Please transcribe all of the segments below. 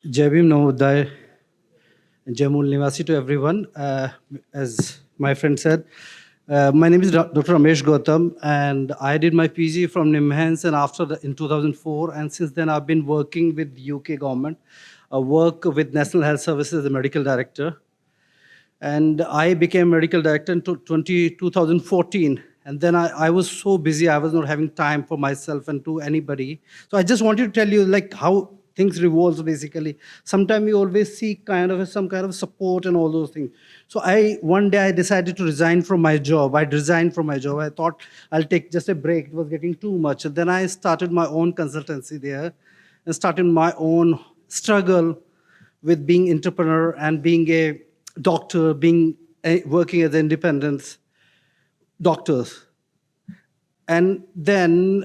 Jai Bhim, Navodaya, Jamul Nivasi to everyone. As my friend said, my name is Dr. Ramesh Gautam, and I did my PG from NIMHANS and in 2004. And since then, I've been working with the UK government. I work with National Health Services as a medical director. And I became medical director in 2014. And then I was so busy, I was not having time for myself and to anybody. So I just wanted to tell you like how things revolve basically. Sometimes we always seek some kind of support and all those things. So one day I decided to resign from my job. I resigned from my job. I thought I'll take just a break. It was getting too much. And then I started my own consultancy there and started my own struggle with being entrepreneur and being a doctor, working as independent doctors. And then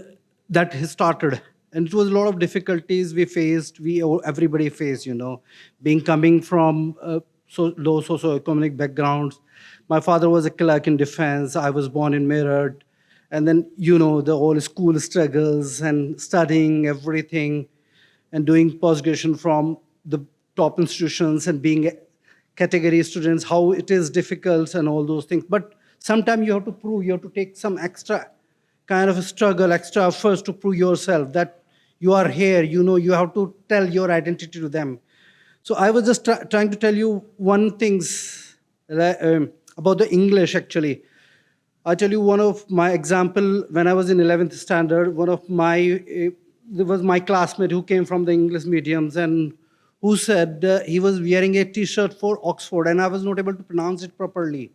that started. And it was a lot of difficulties we faced, everybody faced, being coming from low socioeconomic backgrounds. My father was a clerk in defense. I was born in Meerut. And then, the whole school struggles and studying everything and doing post-graduation from the top institutions and being category students, how it is difficult and all those things. But sometimes you have to prove, you have to take some extra kind of a struggle, extra efforts to prove yourself that you are here, you have to tell your identity to them. So I was just trying to tell you one things about the English actually. I'll tell you one of my example, when I was in 11th standard, there was my classmate who came from the English mediums and who said he was wearing a t-shirt for Oxford and I was not able to pronounce it properly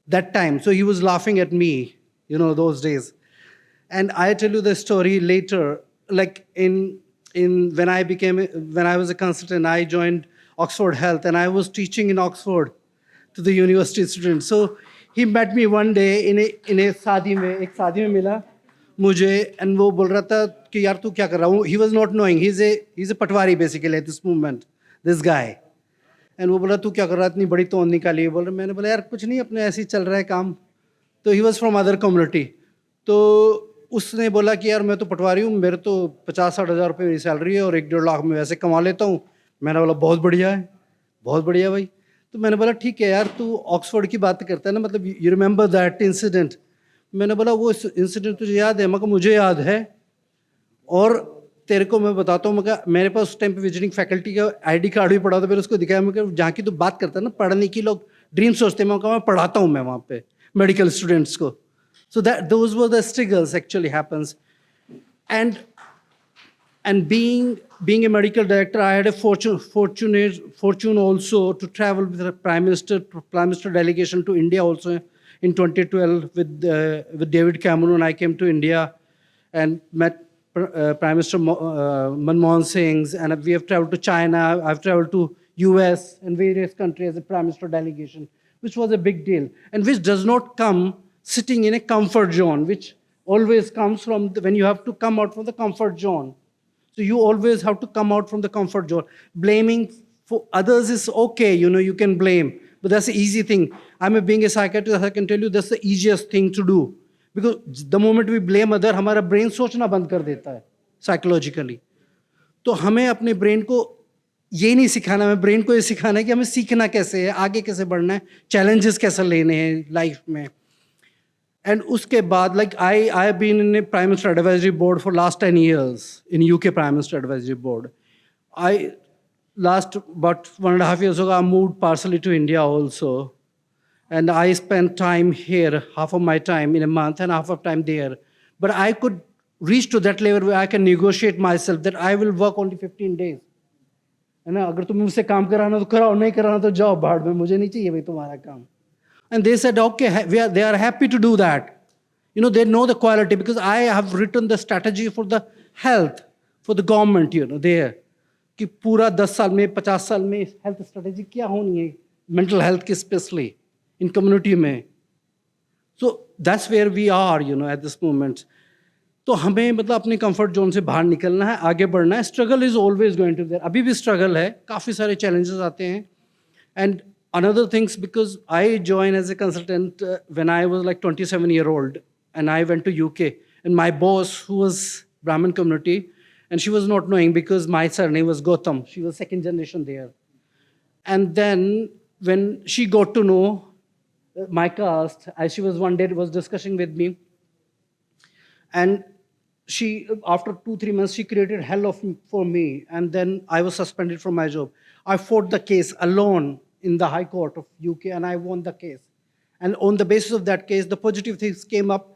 that time. So he was laughing at me, those days. And I tell you the story later, like when I was a consultant, I joined Oxford Health and I was teaching in Oxford to the university students. So he met me one day in a शादी में मिला मुझे and वो बोल रहा था कि यार तू क्या कर रहा हूँ. He was not knowing. He's a Patwari basically at this moment, this guy. And वो बोला तू क्या कर रहा है इतनी बड़ी तोन निकाली. बोल रहा मैंने बोला यार कुछ नहीं अपने ऐसे ही चल रहा है काम. तो he was from other community. तो उसने बोला कि यार मैं तो पटवारी हूँ, मेरे तो 50-60 हज़ार रुपये मेरी सैलरी है और 1-1.5 लाख में वैसे कमा लेता हूँ. मैंने बोला बहुत बढ़िया भाई. तो मैंने बोला ठीक है यार तू ऑक्सफोर्ड की बात करता है ना, मतलब यू रिमेंबर दैट इंसिडेंट. मैंने बोला वो इंसिडेंट तुझे याद है? मगर मुझे याद है और तेरे को मैं बताता हूँ. मगर मेरे पास उस टाइम पे विजिटिंग फैकल्टी का आईडी कार्ड भी पड़ा था. फिर उसको दिखाया, मैं जहाँ की तू बात करता है ना पढ़ने की, लोग ड्रीम सोचते हैं, मैं पढ़ाता हूँ मैं वहाँ पे मेडिकल स्टूडेंट्स को. So those were the struggles actually happens. And being a medical director, I had a fortune also to travel with the prime minister delegation to India also in 2012 with David Cameron. I came to India and met Prime Minister Manmohan Singh, and we have traveled to China. I've traveled to US and various countries as a prime minister delegation, which was a big deal, and which does not come sitting in a comfort zone, which always comes from when you have to come out from the comfort zone. So you always have to come out from the comfort zone. Blaming for others is okay, you can blame, but that's the easy thing. Being a psychiatrist, I can tell you that's the easiest thing to do. Because the moment we blame other, हमारा brain सोचना बंद कर देता है psychologically. तो हमें अपने brain को ये नहीं सिखाना, हमें brain को ये सिखाना है कि हमें सीखना कैसे है, आगे कैसे बढ़ना है, challenges कैसे लेने हैं life में. And uske baad, like I have been in a Prime Minister Advisory Board for last 10 years in UK Prime Minister Advisory Board. Last about 1.5 years ago, I moved partially to India also. And I spent time here, half of my time in a month and half of time there. But I could reach to that level where I can negotiate myself that I will work only 15 days. है ना, अगर तुम्हें मुझसे काम कराना तो कराओ, नहीं कराना तो जाओ भाड़ में, मुझे नहीं चाहिए भाई तुम्हारा काम. And they said, okay, they are happy to do that. They know the quality because I have written the strategy for the health, for the government, there. कि पूरा 10 साल में, 50 साल में health strategy क्या होनी है, mental health की especially, in community में. So that's where we are, at this moment. तो हमें मतलब अपने comfort zone से बाहर निकलना है, आगे बढ़ना है. Struggle is always going to be there. अभी भी struggle है, काफ़ी सारे challenges आते हैं. And another things, because I joined as a consultant when I was like 27-year-old, and I went to UK. And my boss, who was Brahmin community, and she was not knowing because my surname was Gautam. She was second generation there. And then when she got to know my caste, as she was one day was discussing with me, and she, after 2-3 months, she created hell for me, and then I was suspended from my job. I fought the case alone in the High Court of UK, and I won the case. And on the basis of that case, the positive things came up.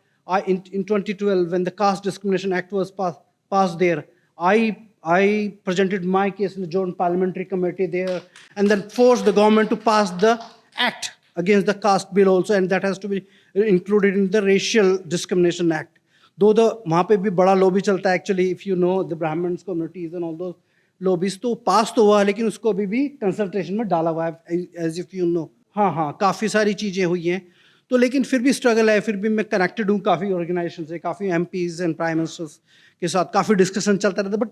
In 2012, when the Caste Discrimination Act was passed there, I presented my case in the Joint Parliamentary Committee there, and then forced the government to pass the act against the caste bill also, and that has to be included in the Racial Discrimination Act. Though वहाँ पे भी बड़ा lobby चलता है actually, if you know the Brahmins communities and all those lobbies, तो पास तो हुआ, लेकिन उसको अभी भी कंसल्टेशन में डाला हुआ है, as if you know. हाँ, काफ़ी सारी चीज़ें हुई हैं, तो लेकिन फिर भी स्ट्रगल है, फिर भी मैं कनेक्टेड हूँ काफ़ी ऑर्गेनाइजेशन से, काफ़ी MPs एंड प्राइम मिनिस्टर्स के साथ काफ़ी डिस्कशन चलता रहता है, बट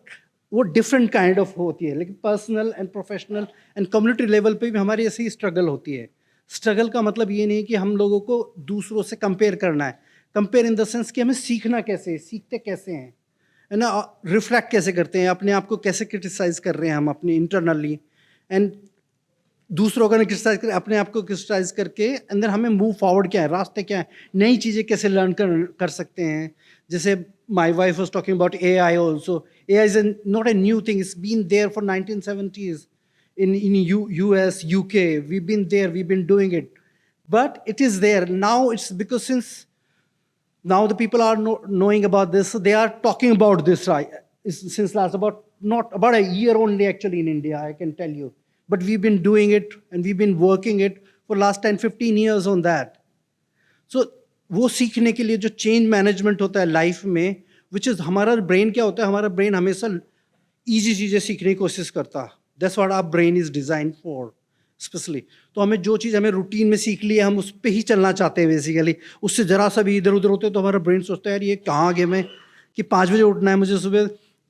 वो डिफरेंट काइंड ऑफ होती है, लेकिन personal and professional and community level पे भी हमारी ऐसी स्ट्रगल होती है. स्ट्रगल का मतलब ये नहीं कि हम लोगों को दूसरों से कंपेयर करना है, कंपेयर इन द सेंस कि हमें सीखना कैसे है, सीखते कैसे हैं, है ना, रिफ्लेक्ट कैसे करते हैं, अपने आप को कैसे क्रिटिसाइज कर रहे हैं हम अपने इंटरनली, एंड दूसरों का क्रिटिसाइज कर, अपने आप को क्रिटिसाइज करके अंदर हमें मूव फॉरवर्ड क्या है, रास्ते क्या है, नई चीज़ें कैसे लर्न कर सकते हैं. जैसे my wife was talking about AI also. AI is not a new thing. It's been there for 1970s in US, UK. We've been there. We've been doing it. But it is there. Now it's because since now the people are knowing about this, so they are talking about this, right? Since last not about a year only actually in India, I can tell you. But we've been doing it and we've been working it for last 10-15 years on that. So वो सीखने के लिए जो change management होता है life में, which is हमारा brain क्या होता है, हमारा ब्रेन हमेशा ईजी चीज़ें सीखने की कोशिश करता है. That's what our brain is design for specially. तो हमें जो चीज़ हमें रूटीन में सीख ली है, हम उस पर ही चलना चाहते हैं बेसिकली. उससे ज़रा सा भी इधर उधर होते तो हमारा ब्रेन सोचता है यार ये कहाँ गए, मैं कि 5 बजे उठना है मुझे सुबह,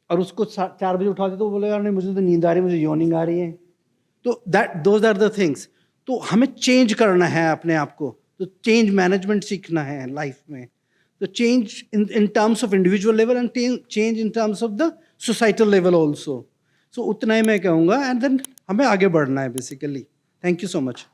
और उसको 4 बजे उठा दे तो बोले यार नहीं मुझे तो नींद आ रही है, मुझे यॉर्निंग आ रही है. तो दोज आर द थिंग्स. तो हमें चेंज करना है अपने आप को, तो चेंज मैनेजमेंट सीखना है लाइफ में. तो change in terms of individual level and change in terms of the societal level also. So उतना ही मैं कहूँगा, एंड देन हमें आगे बढ़ना है basically. Thank you so much.